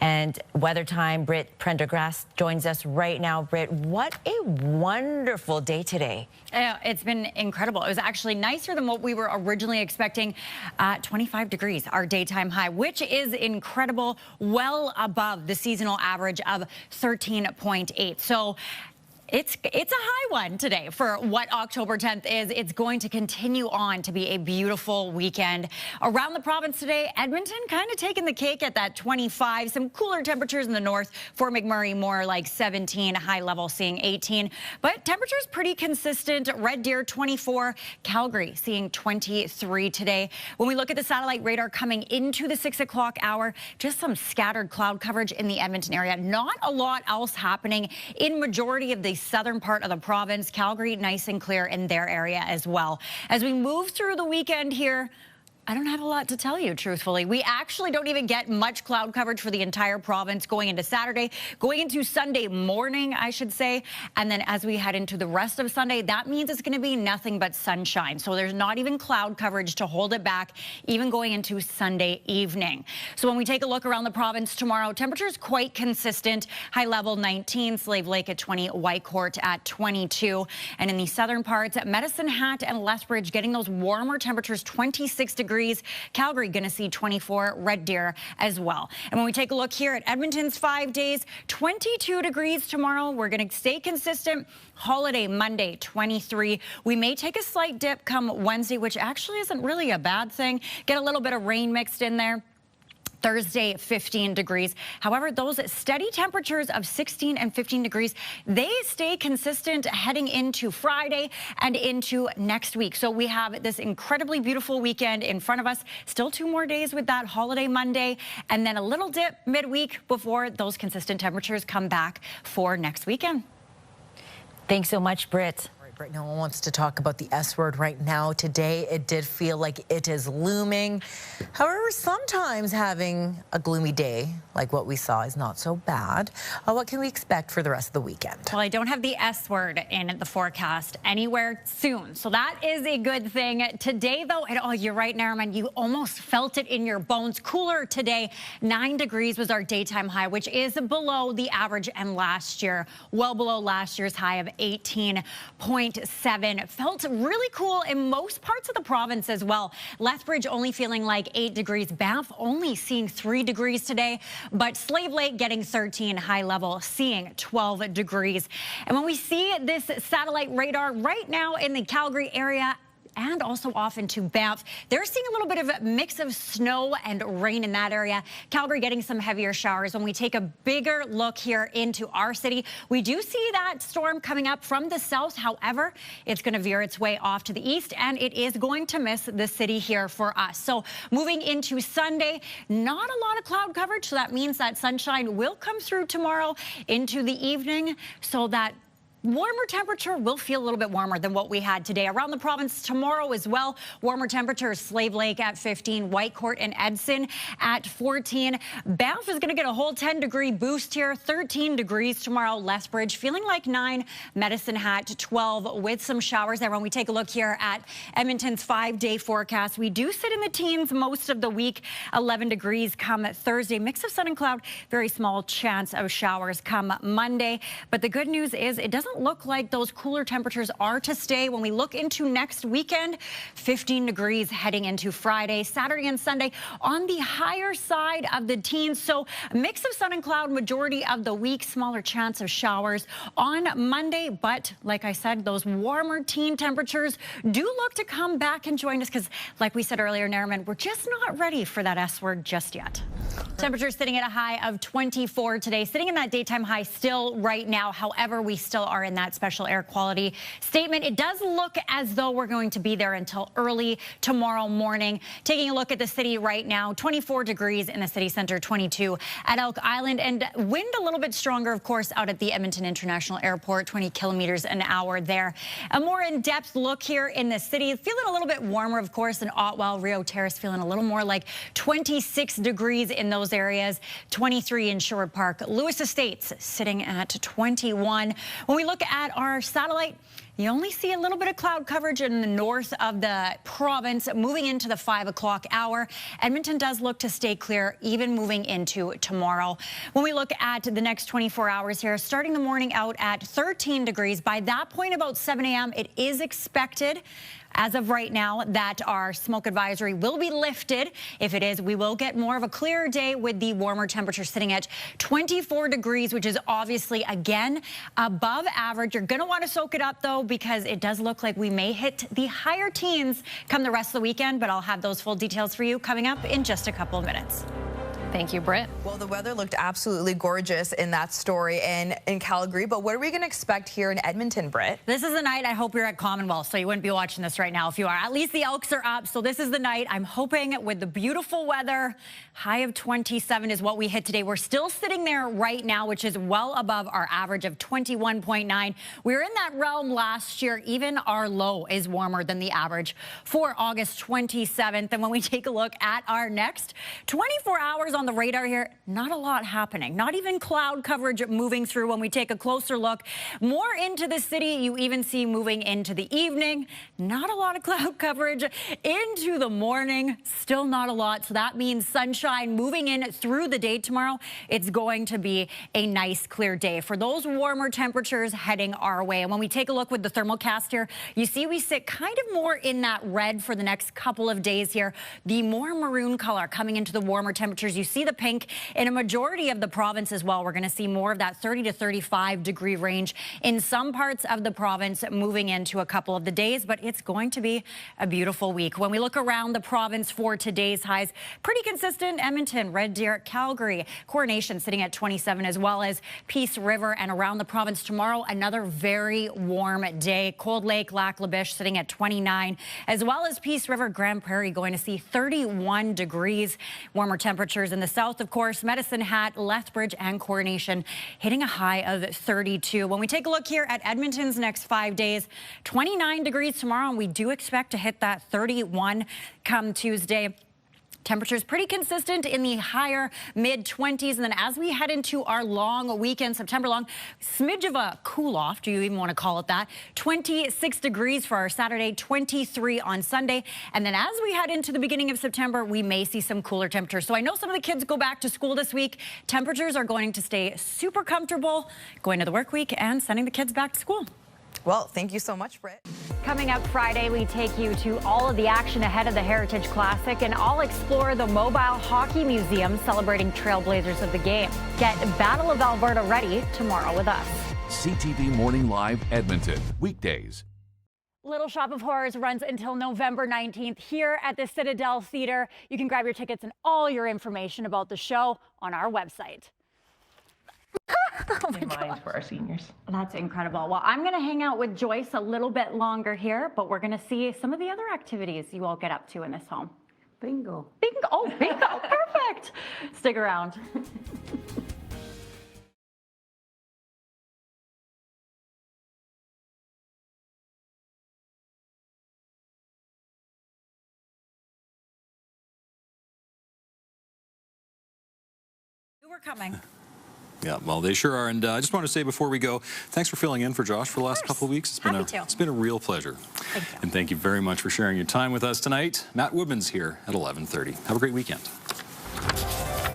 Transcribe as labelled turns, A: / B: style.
A: And Weather Time, Britt Prendergast joins us right now. Britt, what a wonderful day today.
B: It's been incredible. It was actually nicer than what we were originally expecting. 25 degrees, our daytime high, which is incredible, well above the seasonal average of 13.8. So it's a high one today for what October 10th is. It's going to continue on to be a beautiful weekend. Around the province today, Edmonton kind of taking the cake at that 25. Some cooler temperatures in the north. For McMurray, more like 17. High level seeing 18. But temperatures pretty consistent. Red Deer 24. Calgary seeing 23 today. When we look at the satellite radar coming into the 6 o'clock hour, just some scattered cloud coverage in the Edmonton area. Not a lot else happening in majority of the southern part of the province. Calgary nice and clear in their area as well. As we move through the weekend here, I don't have a lot to tell you, truthfully. We actually don't even get much cloud coverage for the entire province going into Saturday, going into Sunday morning, I should say. And then as we head into the rest of Sunday, that means it's going to be nothing but sunshine. So there's not even cloud coverage to hold it back, even going into Sunday evening. So when we take a look around the province tomorrow, temperatures quite consistent. High level 19, Slave Lake at 20, Whitecourt at 22. And in the southern parts, Medicine Hat and Lethbridge getting those warmer temperatures, 26 degrees. Calgary going to see 24, Red Deer as well. And when we take a look here at Edmonton's 5 days, 22 degrees tomorrow. We're going to stay consistent. Holiday Monday, 23. We may take a slight dip come Wednesday, which actually isn't really a bad thing. Get a little bit of rain mixed in there. Thursday, 15 degrees. However, those steady temperatures of 16 and 15 degrees, they stay consistent heading into Friday and into next week. So we have this incredibly beautiful weekend in front of us. Still 2 more days with that holiday Monday, and then a little dip midweek before those consistent temperatures come back for next weekend.
A: Thanks so much, Britt.
C: Right, no one wants to talk about the S word right now. Today, it did feel like it is looming. However, sometimes having a gloomy day like what we saw is not so bad. What can we expect for the rest of the weekend?
B: Well, I don't have the S word in the forecast anywhere soon, so that is a good thing. Today, though, oh, you're right, Nariman, you almost felt it in your bones. Cooler today. 9 degrees was our daytime high, which is below the average and last year, well below last year's high of 18.7. Felt really cool in most parts of the province as well. Lethbridge only feeling like 8 degrees. Banff only seeing 3 degrees today, but Slave Lake getting 13, high level seeing 12 degrees. And when we see this satellite radar right now in the Calgary area, and also off into Banff, they're seeing a little bit of a mix of snow and rain in that area. Calgary getting some heavier showers. When we take a bigger look here into our city, we do see that storm coming up from the south. However, it's going to veer its way off to the east, and it is going to miss the city here for us. So moving into Sunday, not a lot of cloud coverage, so that means that sunshine will come through tomorrow into the evening, so that warmer temperature will feel a little bit warmer than what we had today. Around the province tomorrow as well, warmer temperatures, Slave Lake at 15, Whitecourt and Edson at 14. Banff is going to get a whole 10-degree boost here, 13 degrees tomorrow. Lethbridge feeling like 9, Medicine Hat 12 with some showers there. When we take a look here at Edmonton's 5-day forecast, we do sit in the teens most of the week, 11 degrees come Thursday. Mix of sun and cloud, very small chance of showers come Monday. But the good news is it doesn't look like those cooler temperatures are to stay. When we look into next weekend, 15 degrees heading into Friday, Saturday and Sunday on the higher side of the teens. So a mix of sun and cloud majority of the week, smaller chance of showers on Monday. But like I said, those warmer teen temperatures do look to come back and join us because like we said earlier, Nariman, we're just not ready for that S word just yet. Temperatures sitting at a high of 24 today, sitting in that daytime high still right now. However, we still are in that special air quality statement. It does look as though we're going to be there until early tomorrow morning. Taking a look at the city right now, 24 degrees in the city center, 22 at Elk Island, and wind a little bit stronger, of course, out at the Edmonton International Airport, 20 kilometers an hour there. A more in-depth look here in the city, feeling a little bit warmer, of course, in Otwell. Rio Terrace feeling a little more like 26 degrees in those areas, 23 in Sherwood Park. Lewis Estates sitting at 21. When we look at our satellite, You only see a little bit of cloud coverage in the north of the province moving into the 5 o'clock hour. Edmonton does look to stay clear even moving into tomorrow. When we look at the next 24 hours here, starting the morning out at 13 degrees. By that point, about 7 a.m., it is expected as of right now that our smoke advisory will be lifted. If it is, we will get more of a clearer day with the warmer temperature sitting at 24 degrees, which is obviously, again, above average. You're going to want to soak it up, though, because it does look like we may hit the higher teens come the rest of the weekend, but I'll have those full details for you coming up in just a couple of minutes.
D: Thank you, Britt.
E: Well, the weather looked absolutely gorgeous in that story in Calgary, but what are we going to expect here in Edmonton, Britt?
B: This is the night I hope you're at Commonwealth, so you wouldn't be watching this right now if you are. At least the Elks are up, so this is the night. I'm hoping with the beautiful weather, high of 27 is what we hit today. We're still sitting there right now, which is well above our average of 21.9. We were in that realm last year. Even our low is warmer than the average for August 27th. And when we take a look at our next 24 hours on the radar here, not a lot happening. Not even cloud coverage moving through. When we take a closer look more into the city, you even see moving into the evening, not a lot of cloud coverage. Into the morning, still not a lot. So that means sunshine moving in through the day tomorrow. It's going to be a nice clear day for those warmer temperatures heading our way. And when we take a look with the thermocast here, you see we sit kind of more in that red for the next couple of days here. The more maroon color coming into the warmer temperatures. You see the pink in a majority of the province as well. We're going to see more of that 30 to 35 degree range in some parts of the province moving into a couple of the days, but it's going to be a beautiful week. When we look around the province for today's highs, pretty consistent. Edmonton, Red Deer, Calgary, Coronation sitting at 27, as well as Peace River. And around the province tomorrow, another very warm day. Cold Lake, Lac La Biche sitting at 29, as well as Peace River, Grand Prairie going to see 31 degrees. Warmer temperatures in the south, of course, Medicine Hat, Lethbridge and Coronation hitting a high of 32. When we take a look here at Edmonton's next 5 days, 29 degrees tomorrow, and we do expect to hit that 31 come Tuesday. Temperatures pretty consistent in the higher mid-20s. And then as we head into our long weekend, September long, smidge of a cool off, do you even want to call it that? 26 degrees for our Saturday, 23 on Sunday. And then as we head into the beginning of September, we may see some cooler temperatures. So I know some of the kids go back to school this week. Temperatures are going to stay super comfortable going to the work week and sending the kids back to school.
E: Well, thank you so much, Britt.
B: Coming up Friday, we take you to all of the action ahead of the Heritage Classic, and I'll explore the Mobile Hockey Museum celebrating trailblazers of the game. Get Battle of Alberta ready tomorrow with us.
F: CTV Morning Live Edmonton, weekdays.
B: Little Shop of Horrors runs until November 19th here at the Citadel Theatre. You can grab your tickets and all your information about the show on our website. Oh my God.
D: For our seniors.
B: That's incredible. Well, I'm going to hang out with Joyce a little bit longer here, but we're going to see some of the other activities you all get up to in this home.
D: Bingo.
B: Bingo. Oh, bingo. Perfect. Stick around. You were coming.
G: Yeah, well, they sure are. And I just want to say before we go, thanks for filling in for Josh for the last couple of weeks. It's been a real pleasure.
B: Thank you.
G: And thank you very much for sharing your time with us tonight. Matt Woodman's here at 11:30. Have a great weekend.